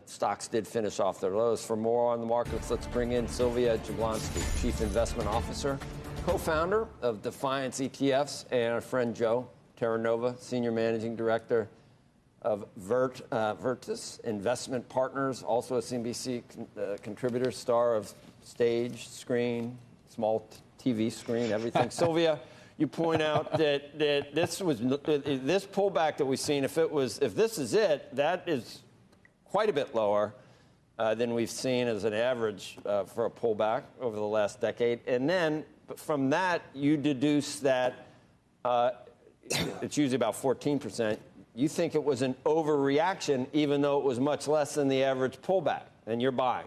Stocks did finish off their lows. For more on the markets, let's bring in Sylvia Jablonski, Chief Investment Officer, co-founder of Defiance ETFs, and our friend Joe Terranova, Senior Managing Director of Virtus Investment Partners, also a CNBC contributor, star of stage, screen, small TV screen, everything. Sylvia, you point out that this pullback that we've seen, if this is it, that is quite a bit lower than we've seen as an average for a pullback over the last decade. And then from that, you deduce that it's usually about 14%. You think it was an overreaction, even though it was much less than the average pullback, and you're buying.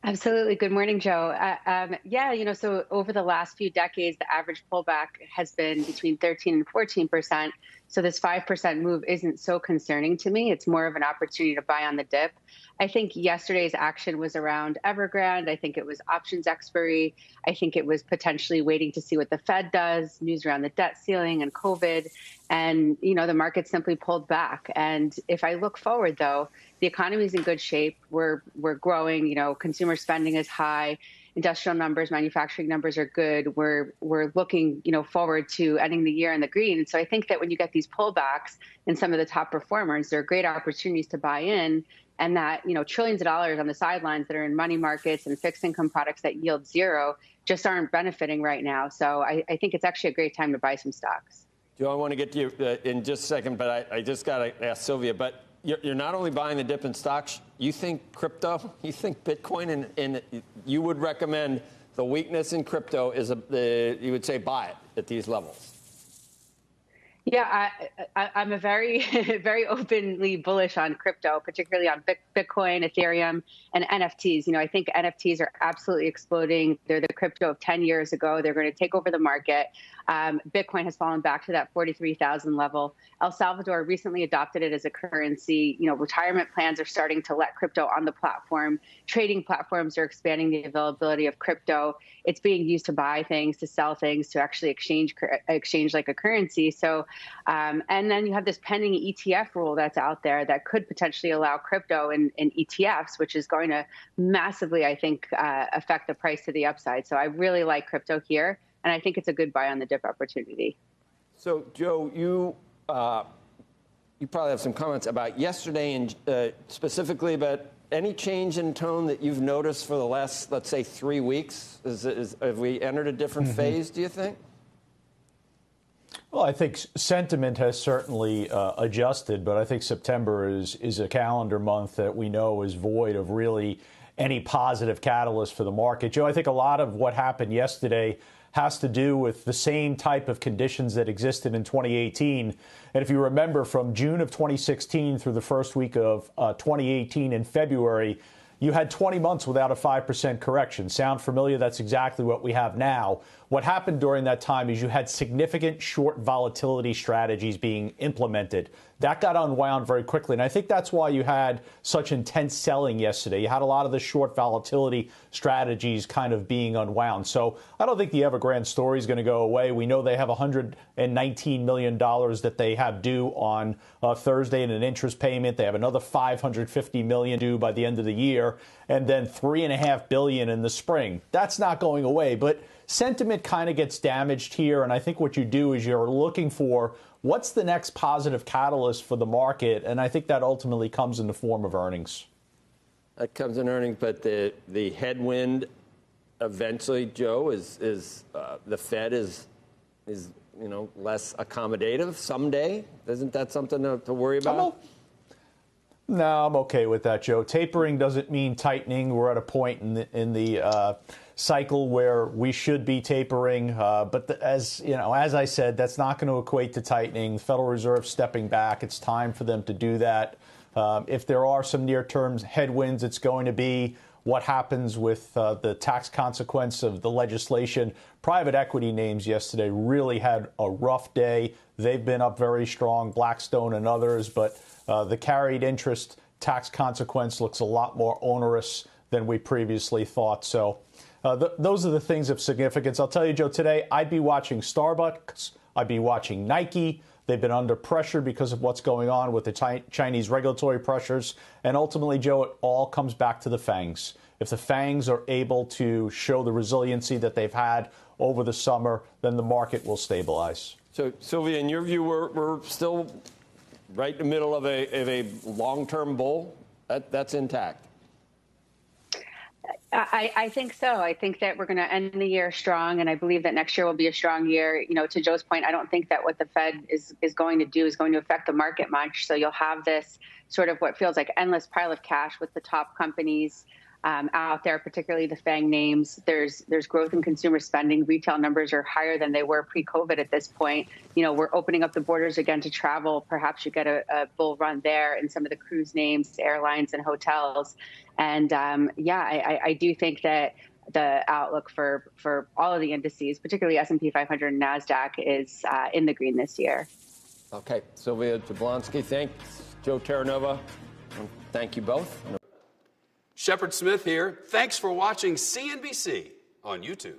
Absolutely. Good morning, Joe. So over the last few decades, the average pullback has been between 13 and 14%. So this 5% move isn't so concerning to me. It's more of an opportunity to buy on the dip. I think yesterday's action was around Evergrande. I think it was options expiry. I think it was potentially waiting to see what the Fed does, news around the debt ceiling and COVID. And, the market simply pulled back. And if I look forward, though, the economy is in good shape. We're growing. Consumer spending is high. Industrial numbers, manufacturing numbers are good. We're looking, forward to ending the year in the green. And so I think that when you get these pullbacks in some of the top performers, there are great opportunities to buy in, and that, trillions of dollars on the sidelines that are in money markets and fixed income products that yield zero just aren't benefiting right now. So I think it's actually a great time to buy some stocks. Joe, I want to get to you in just a second, but I just got to ask Sylvia, but you're not only buying the dip in stocks, you think crypto, you think Bitcoin, and you would recommend the weakness in crypto is, you would say buy it at these levels. Yeah, I'm a very, very openly bullish on crypto, particularly on Bitcoin, Ethereum, and NFTs. I think NFTs are absolutely exploding. They're the crypto of 10 years ago. They're going to take over the market. Bitcoin has fallen back to that 43,000 level. El Salvador recently adopted it as a currency. Retirement plans are starting to let crypto on the platform. Trading platforms are expanding the availability of crypto. It's being used to buy things, to sell things, to actually exchange like a currency. So, and then you have this pending ETF rule that's out there that could potentially allow crypto in ETFs, which is going to massively, I think, affect the price to the upside. So I really like crypto here, and I think it's a good buy on the dip opportunity. So, Joe, you probably have some comments about yesterday and specifically about any change in tone that you've noticed for the last, let's say, 3 weeks? Have we entered a different phase, do you think? Well, I think sentiment has certainly adjusted, but I think September is a calendar month that we know is void of really any positive catalyst for the market. Joe, I think a lot of what happened yesterday has to do with the same type of conditions that existed in 2018. And if you remember, from June of 2016 through the first week of 2018 in February, you had 20 months without a 5% correction. Sound familiar? That's exactly what we have now. What happened during that time is you had significant short volatility strategies being implemented. That got unwound very quickly, and I think that's why you had such intense selling yesterday. You had a lot of the short volatility strategies kind of being unwound. So I don't think the Evergrande story is going to go away. We know they have $119 million that they have due on Thursday in an interest payment. They have another $550 million due by the end of the year, and then $3.5 billion in the spring. That's not going away, but sentiment kind of gets damaged here, and I think what you do is you're looking for what's the next positive catalyst for the market, and I think that ultimately comes in the form of earnings. That comes in earnings, but the headwind eventually, Joe, is the Fed is less accommodative someday. Isn't that something to worry about? No, I'm okay with that, Joe. Tapering doesn't mean tightening. We're at a point in the cycle where we should be tapering, but as I said, that's not going to equate to tightening. The Federal Reserve stepping back. It's time for them to do that. If there are some near-term headwinds, it's going to be what happens with the tax consequence of the legislation. Private equity names yesterday really had a rough day. They've been up very strong, Blackstone and others, but the carried interest tax consequence looks a lot more onerous than we previously thought. So those are the things of significance. I'll tell you, Joe, today I'd be watching Starbucks. I'd be watching Nike. They've been under pressure because of what's going on with the Chinese regulatory pressures. And ultimately, Joe, it all comes back to the FANGs. If the FANGs are able to show the resiliency that they've had over the summer, then the market will stabilize. So, Sylvia, in your view, we're still right in the middle of a long-term bull? That's intact. I think so. I think that we're going to end the year strong, and I believe that next year will be a strong year. You know, to Joe's point, I don't think that what the Fed is going to do is going to affect the market much. So you'll have this sort of what feels like endless pile of cash with the top companies out there, particularly the FANG names. There's growth in consumer spending. Retail numbers are higher than they were pre-COVID at this point. You know, we're opening up the borders again to travel. Perhaps you get a bull run there in some of the cruise names, airlines, and hotels. And I do think that the outlook for all of the indices, particularly S&P 500 and NASDAQ, is in the green this year. Okay, Sylvia Jablonski, thanks. Joe Terranova, thank you both. Shepard Smith here. Thanks for watching CNBC on YouTube.